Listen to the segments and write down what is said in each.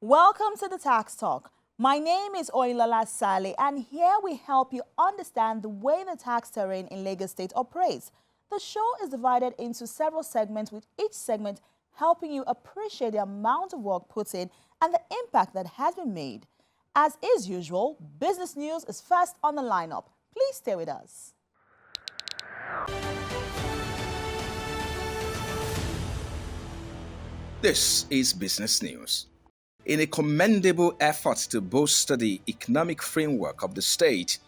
Welcome to the Tax Talk. My name is Oilala Saleh, and here we help you understand the way the tax terrain in Lagos State operates. The show is divided into several segments, with each segment helping you appreciate the amount of work put in and the impact that has been made. As is usual, business news is first on the lineup. Please stay with us. This is Business News. In a commendable effort to bolster the economic framework of the state,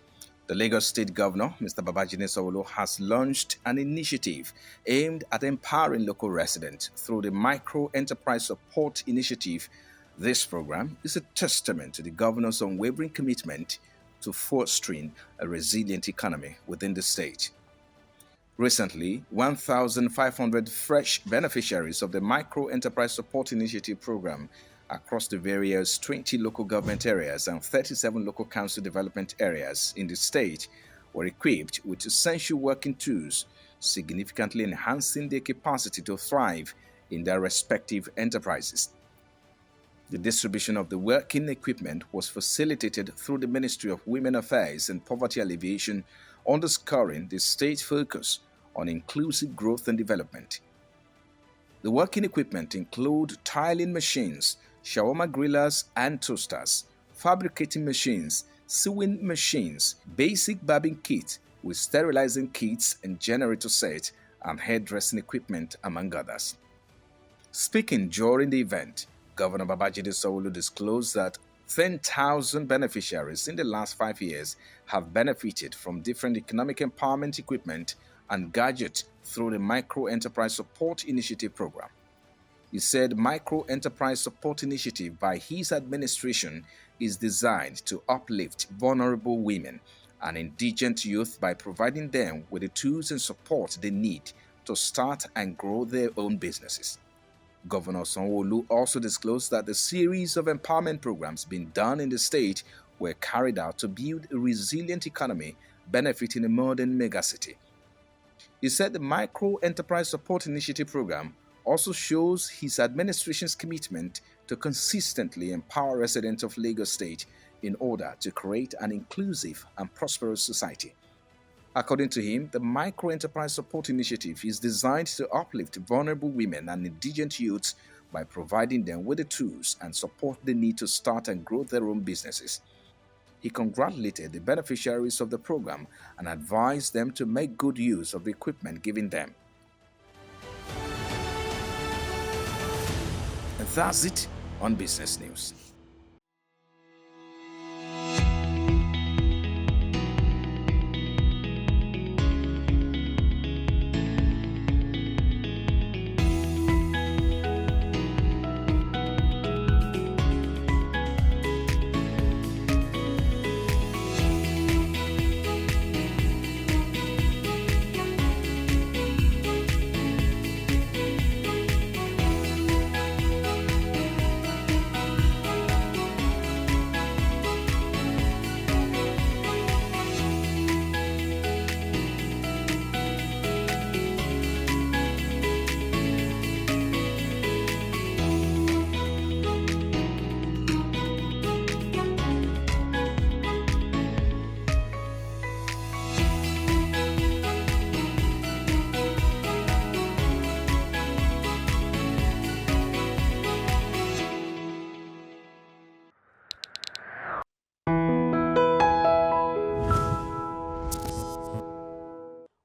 the Lagos State Governor, Mr. Babajide Sanwo-Olu, has launched an initiative aimed at empowering local residents through the Micro Enterprise Support Initiative. This program is a testament to the governor's unwavering commitment to fostering a resilient economy within the state. Recently, 1,500 fresh beneficiaries of the Micro Enterprise Support Initiative program across the various 20 local government areas and 37 local council development areas in the state were equipped with essential working tools, significantly enhancing their capacity to thrive in their respective enterprises. The distribution of the working equipment was facilitated through the Ministry of Women Affairs and Poverty Alleviation, underscoring the state's focus on inclusive growth and development. The working equipment include tiling machines, shawarma grillers and toasters, fabricating machines, sewing machines, basic barbing kit with sterilizing kits and generator set, and hairdressing equipment, among others. Speaking during the event, Governor Babajide Sanwo-Olu disclosed that 10,000 beneficiaries in the last 5 years have benefited from different economic empowerment equipment and gadgets through the Micro Enterprise Support Initiative program. He said Micro Enterprise Support Initiative by his administration is designed to uplift vulnerable women and indigent youth by providing them with the tools and support they need to start and grow their own businesses. Governor Sanwo-Olu also disclosed that the series of empowerment programs being done in the state were carried out to build a resilient economy benefiting a modern megacity. He said the Micro Enterprise Support Initiative program also shows his administration's commitment to consistently empower residents of Lagos State in order to create an inclusive and prosperous society. According to him, the Micro Enterprise Support Initiative is designed to uplift vulnerable women and indigent youths by providing them with the tools and support they need to start and grow their own businesses. He congratulated the beneficiaries of the program and advised them to make good use of the equipment given them. And that's it on Business News.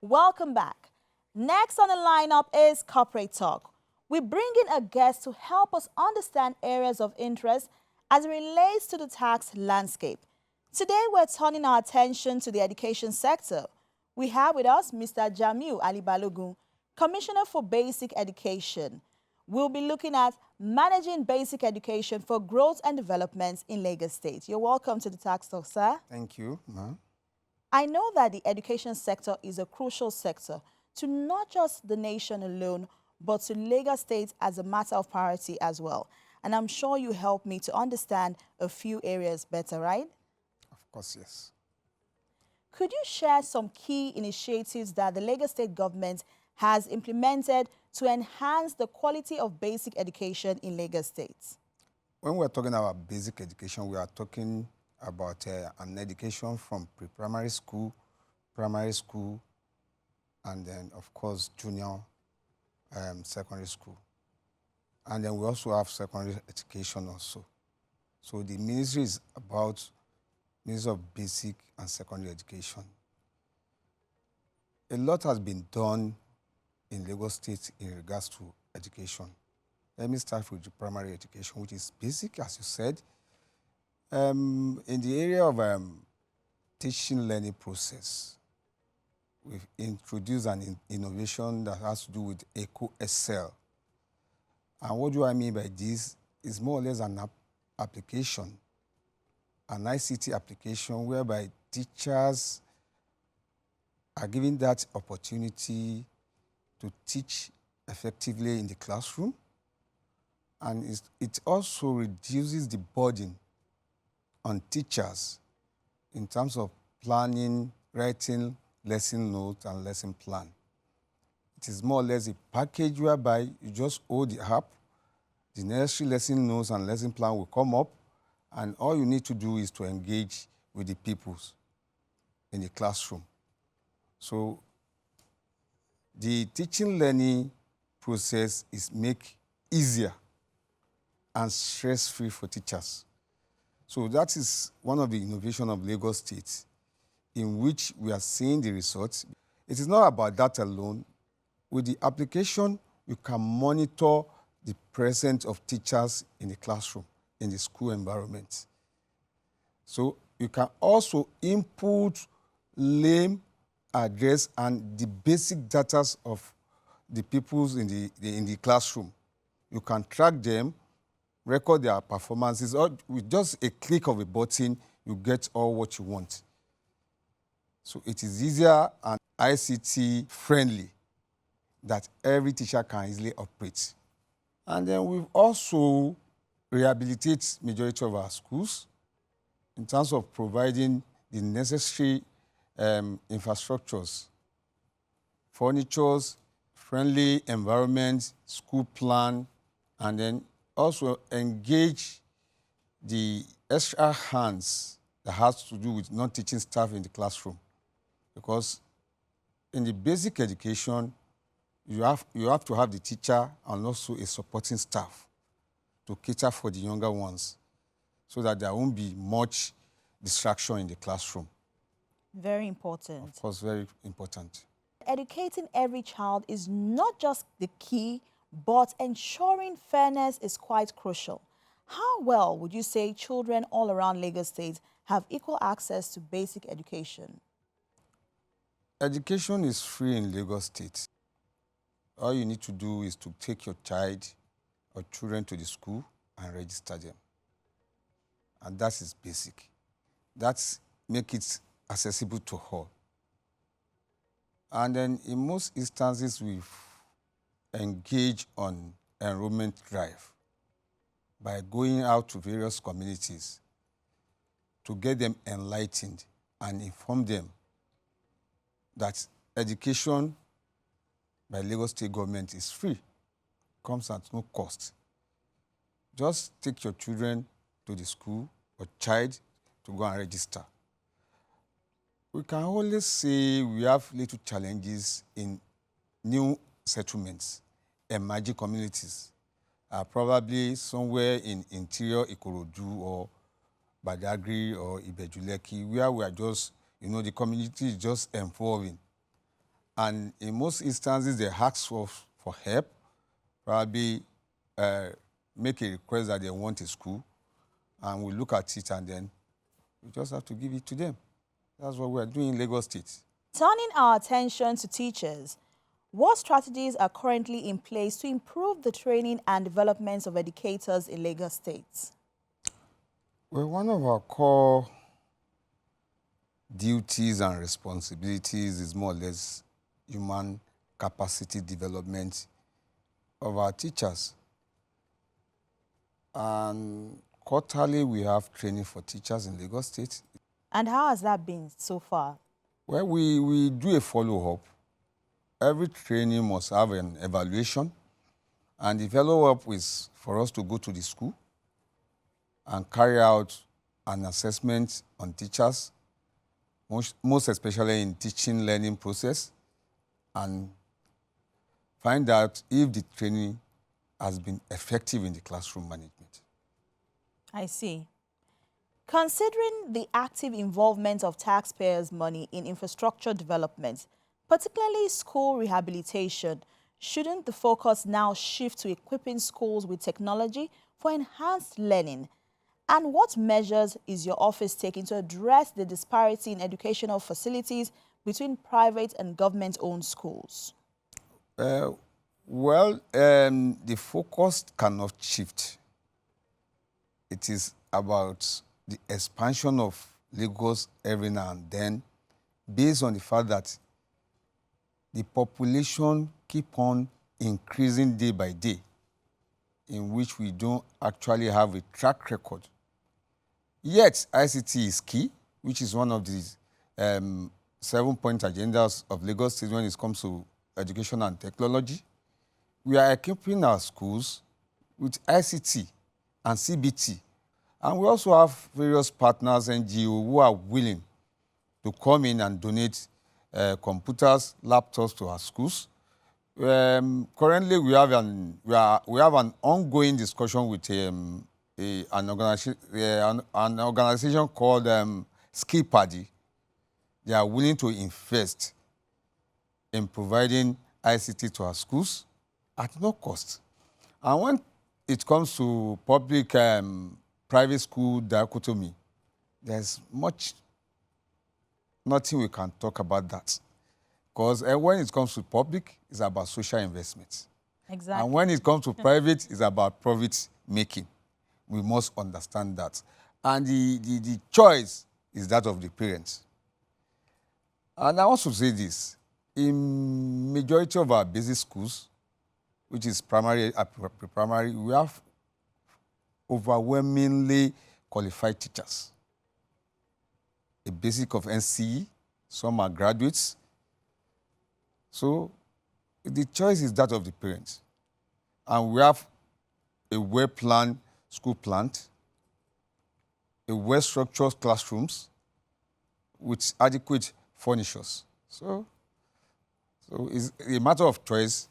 Welcome back. Next on the lineup is Corporate Talk. We bring in a guest to help us understand areas of interest as it relates to the tax landscape. Today, we're turning our attention to the education sector. We have with us Mr. Jamiu Ali Balogun, Commissioner for Basic Education. We'll be looking at managing basic education for growth and development in Lagos State. You're welcome to the Tax Talk, sir. Thank you, ma'am. I know that the education sector is a crucial sector to not just the nation alone, but to Lagos State as a matter of priority as well. And I'm sure you help me to understand a few areas better, right? Of course, yes. Could you share some key initiatives that the Lagos State government has implemented to enhance the quality of basic education in Lagos State? When we're talking about basic education, we are talking about an education from pre-primary school, primary school, and then, of course, junior secondary school. And then we also have secondary education also. So the ministry is about Ministry of Basic and Secondary Education. A lot has been done in Lagos State in regards to education. Let me start with the primary education, which is basic, as you said. In the area of teaching learning process, we've introduced an innovation that has to do with EcoSL. And what do I mean by this? It's more or less an application, an ICT application whereby teachers are given that opportunity to teach effectively in the classroom. And it also reduces the burden on teachers in terms of planning, writing lesson notes and lesson plan. It is more or less a package whereby you just hold the app, the necessary lesson notes and lesson plan will come up, and all you need to do is to engage with the pupils in the classroom. So the teaching learning process is made easier and stress-free for teachers. So that is one of the innovations of Lagos State, in which we are seeing the results. It is not about that alone. With the application, you can monitor the presence of teachers in the classroom, in the school environment. So you can also input name, address, and the basic data of the pupils in the classroom. You can track them, record their performances, or with just a click of a button, you get all what you want. So it is easier and ICT friendly that every teacher can easily operate. And then we've also rehabilitated majority of our schools in terms of providing the necessary infrastructures, furnitures, friendly environment, school plan, and then also engage the extra hands that has to do with non-teaching staff in the classroom. Because in the basic education, you have to have the teacher and also a supporting staff to cater for the younger ones so that there won't be much distraction in the classroom. Very important. Of course, very important. Educating every child is not just the key, but ensuring fairness is quite crucial. How well would you say children all around Lagos State have equal access to basic education? Education is free in Lagos State. All you need to do is to take your child or children to the school and register them. And that is basic. That makes it accessible to all. And then in most instances, we engage on enrollment drive by going out to various communities to get them enlightened and inform them that education by Lagos State government is free, comes at no cost. Just take your children to the school or child to go and register. We can always say we have little challenges in new settlements, emerging communities, probably somewhere in interior Ikorodu or Badagry or Ibejuleki, where we are just, the community is just evolving. And in most instances, they ask for help, probably make a request that they want a school, and we look at it and then we just have to give it to them. That's what we're doing in Lagos State. Turning our attention to teachers, what strategies are currently in place to improve the training and development of educators in Lagos State? Well, one of our core duties and responsibilities is more or less human capacity development of our teachers. And quarterly, we have training for teachers in Lagos State. And how has that been so far? Well, we do a follow-up. Every training must have an evaluation. And the follow-up is for us to go to the school and carry out an assessment on teachers, most especially in teaching learning process, and find out if the training has been effective in the classroom management. I see. Considering the active involvement of taxpayers' money in infrastructure development, particularly school rehabilitation, shouldn't the focus now shift to equipping schools with technology for enhanced learning? And what measures is your office taking to address the disparity in educational facilities between private and government-owned schools? The focus cannot shift. It is about the expansion of Lagos every now and then, based on the fact that the population keep on increasing day by day, in which we don't actually have a track record. Yet, ICT is key, which is one of the 7-point agendas of Lagos State when it comes to education and technology. We are equipping our schools with ICT and CBT. And we also have various partners, NGO, who are willing to come in and donate computers, laptops to our schools. Currently, we have an ongoing discussion with an organization called Skill Paddy. They are willing to invest in providing ICT to our schools at no cost. And when it comes to public private school dichotomy, there's nothing we can talk about that. Because when it comes to public, it's about social investment. Exactly. And when it comes to private, it's about profit making. We must understand that. And the choice is that of the parents. And I also say this, in majority of our basic schools, which is primary, pre-primary, we have overwhelmingly qualified teachers. A basic of NCE, some are graduates. So the choice is that of the parents. And we have a well-planned school plant, a well-structured classrooms with adequate furnitures. So it's a matter of choice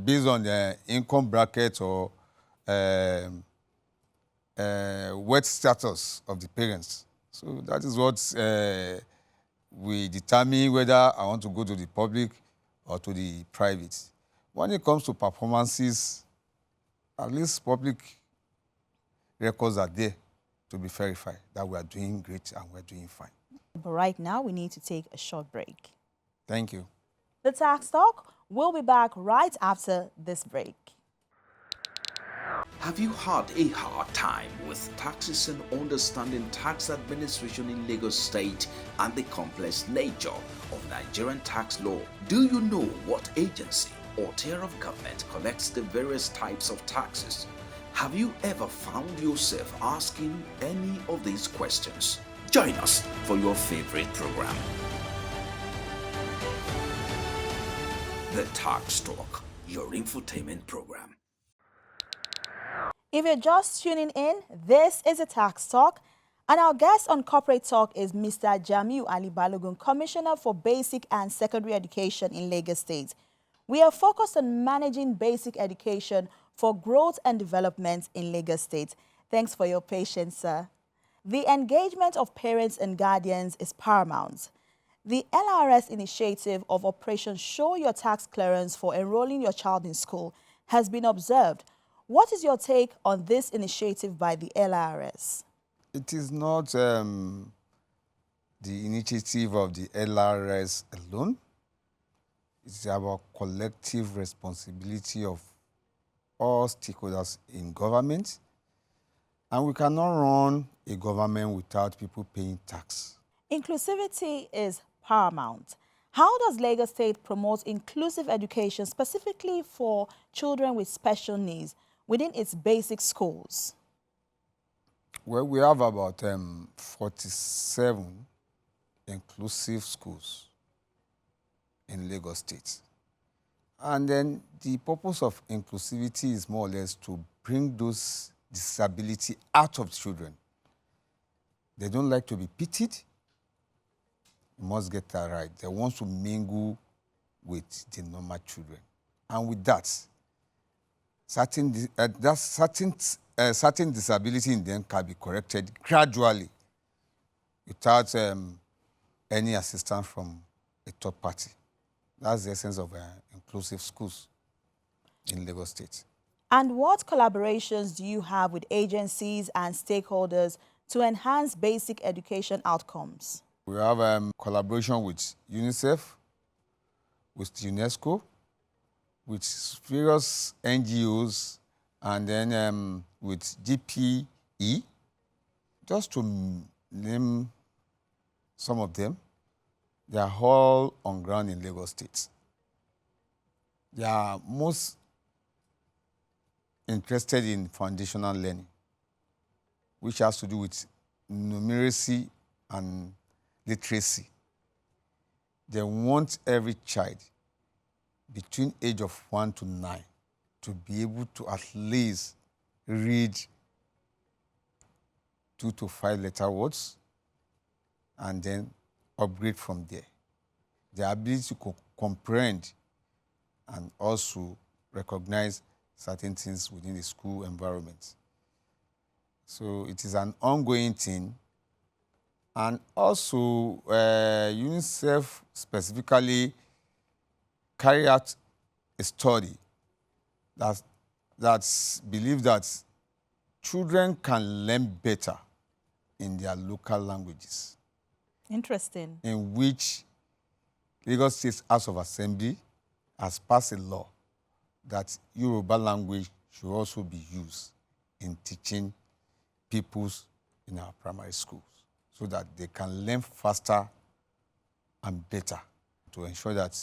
based on the income bracket or wealth status of the parents. So that is what we determine whether I want to go to the public or to the private. When it comes to performances, at least public records are there to be verified that we are doing great and we're doing fine. But right now, we need to take a short break. Thank you. The Tax Talk will be back right after this break. Have you had a hard time with taxes and understanding tax administration in Lagos State and the complex nature of Nigerian tax law? Do you know what agency or tier of government collects the various types of taxes? Have you ever found yourself asking any of these questions? Join us for your favorite program, The Tax Talk, your infotainment program. If you're just tuning in, this is a Tax Talk, and our guest on Corporate Talk is Mr. Jamiu Ali Balogun, Commissioner for Basic and Secondary Education in Lagos State. We are focused on managing basic education for growth and development in Lagos State. Thanks for your patience, sir. The engagement of parents and guardians is paramount. The LRS initiative of Operation Show Your Tax Clearance for enrolling your child in school has been observed. What is your take on this initiative by the LRS? It is not the initiative of the LRS alone. It's about collective responsibility of all stakeholders in government. And we cannot run a government without people paying tax. Inclusivity is paramount. How does Lagos State promote inclusive education specifically for children with special needs within its basic schools? Well, we have about 47 inclusive schools in Lagos State. And then the purpose of inclusivity is more or less to bring those disability out of children. They don't like to be pitied. You must get that right. They want to mingle with the normal children. And with that, certain disability in them can be corrected gradually without any assistance from a third party. That's the essence of inclusive schools in Lagos State. And what collaborations do you have with agencies and stakeholders to enhance basic education outcomes? We have collaboration with UNICEF, with UNESCO, with various NGOs, and then with GPE, just to name some of them. They are all on ground in Lagos State. They are most interested in foundational learning, which has to do with numeracy and literacy. They want every child between age of 1 to 9 to be able to at least read 2 to 5 letter words and then upgrade from there. The ability to comprehend and also recognize certain things within the school environment. So it is an ongoing thing. And also, UNICEF specifically carried out a study that believes that children can learn better in their local languages. Interesting. In which Lagos State House of Assembly has passed a law that Yoruba language should also be used in teaching pupils in our primary schools so that they can learn faster and better to ensure that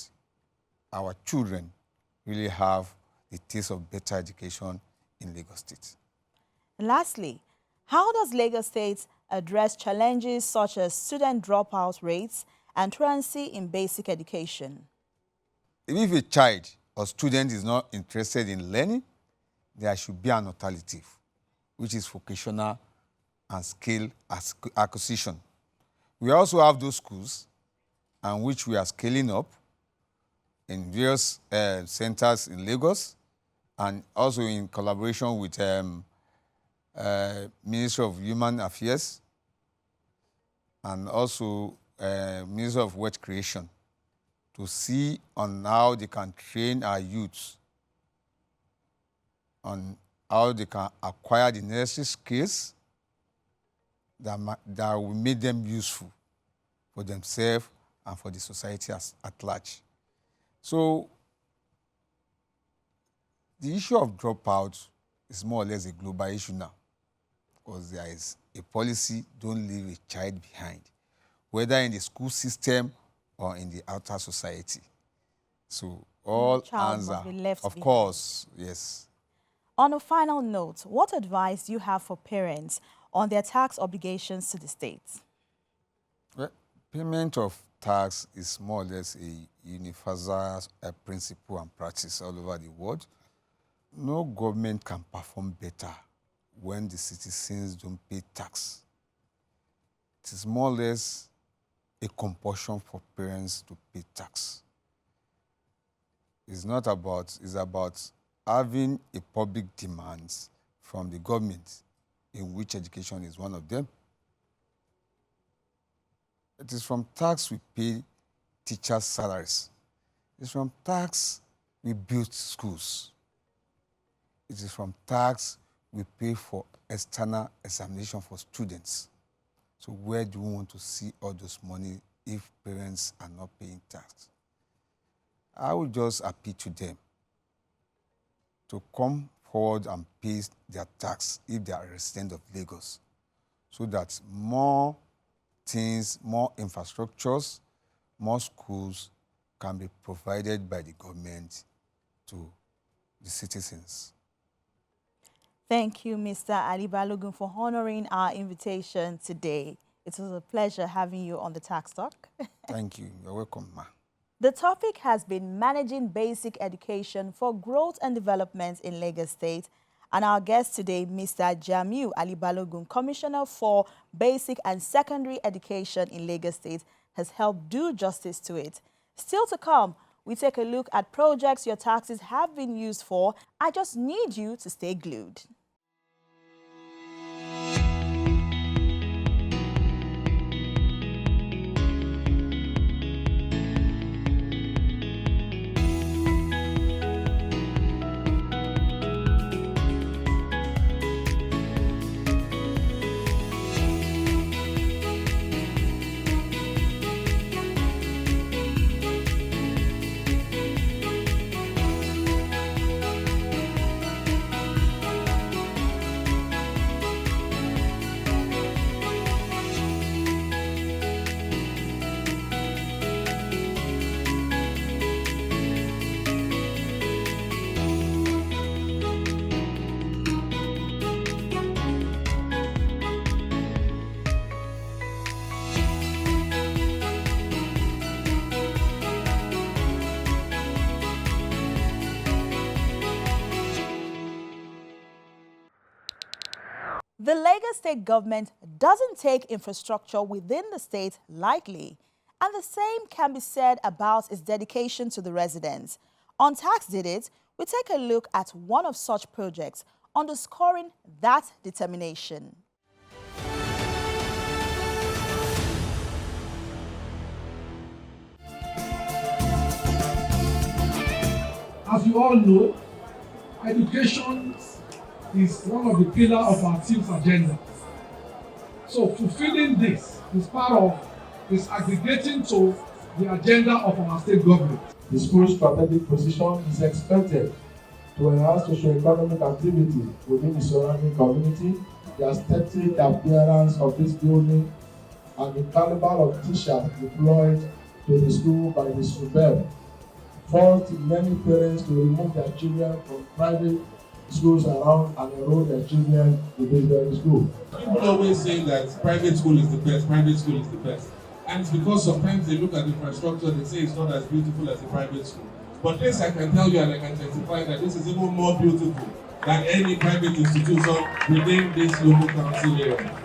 our children really have the taste of better education in Lagos State. Lastly, how does Lagos State address challenges such as student dropout rates and truancy in basic education? If a child or student is not interested in learning, there should be an alternative, which is vocational and skill acquisition. We also have those schools and which we are scaling up in various centers in Lagos and also in collaboration with Ministry of Human Affairs and also Ministry of Wealth Creation to see on how they can train our youths on how they can acquire the necessary skills that will make them useful for themselves and for the society at large. So the issue of dropout is more or less a global issue now because there is a policy, don't leave a child behind, whether in the school system or in the outer society. So all hands are, of course, yes. On a final note, what advice do you have for parents on their tax obligations to the state? Well, payment of tax is more or less a universal principle and practice all over the world. No government can perform better when the citizens don't pay tax. It is more or less a compulsion for parents to pay tax. It's about having a public demands from the government, in which education is one of them. It is from tax we pay teachers' salaries. It's from tax we build schools. It is from tax we pay for external examination for students. So where do we want to see all those money if parents are not paying tax? I would just appeal to them to come forward and pay their tax if they are residents of Lagos, so that more things, more infrastructures, more schools can be provided by the government to the citizens. Thank you, Mr. Ali Balogun, for honoring our invitation today. It was a pleasure having you on the Tax Talk. Thank you. You're welcome, ma. The topic has been managing basic education for growth and development in Lagos State And our guest today, Mr. Jamiu Ali Balogun, Commissioner for Basic and Secondary Education in Lagos State, has helped do justice to it. Still to come, we take a look at projects your taxes have been used for. I just need you to stay glued. The Lagos State government doesn't take infrastructure within the state lightly, and the same can be said about its dedication to the residents. On Tax Did It, we take a look at one of such projects, underscoring that determination. As you all know, education is one of the pillars of our team's agenda. So fulfilling this is part of this aggregating to the agenda of our state government. The school's strategic position is expected to enhance socio-economic activity within the surrounding community, the aesthetic appearance of this building, and the caliber of teachers deployed to the school by the SUBEB forced many parents to remove their children from private schools around and enroll their children in this very school. People always say that private school is the best, private school is the best. And it's because sometimes they look at the infrastructure, they say it's not as beautiful as the private school. But this I can tell you and I can testify that this is even more beautiful than any private institution within this local council area.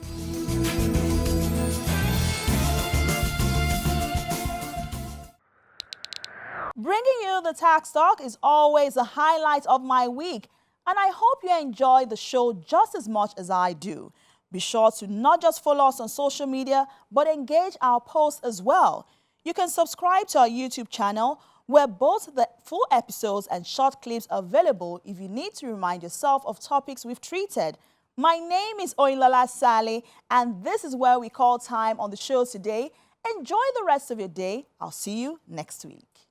Bringing you the Tax Talk is always a highlight of my week, and I hope you enjoy the show just as much as I do. Be sure to not just follow us on social media, but engage our posts as well. You can subscribe to our YouTube channel, where both the full episodes and short clips are available if you need to remind yourself of topics we've treated. My name is Oyinlola Sale, and this is where we call time on the show today. Enjoy the rest of your day. I'll see you next week.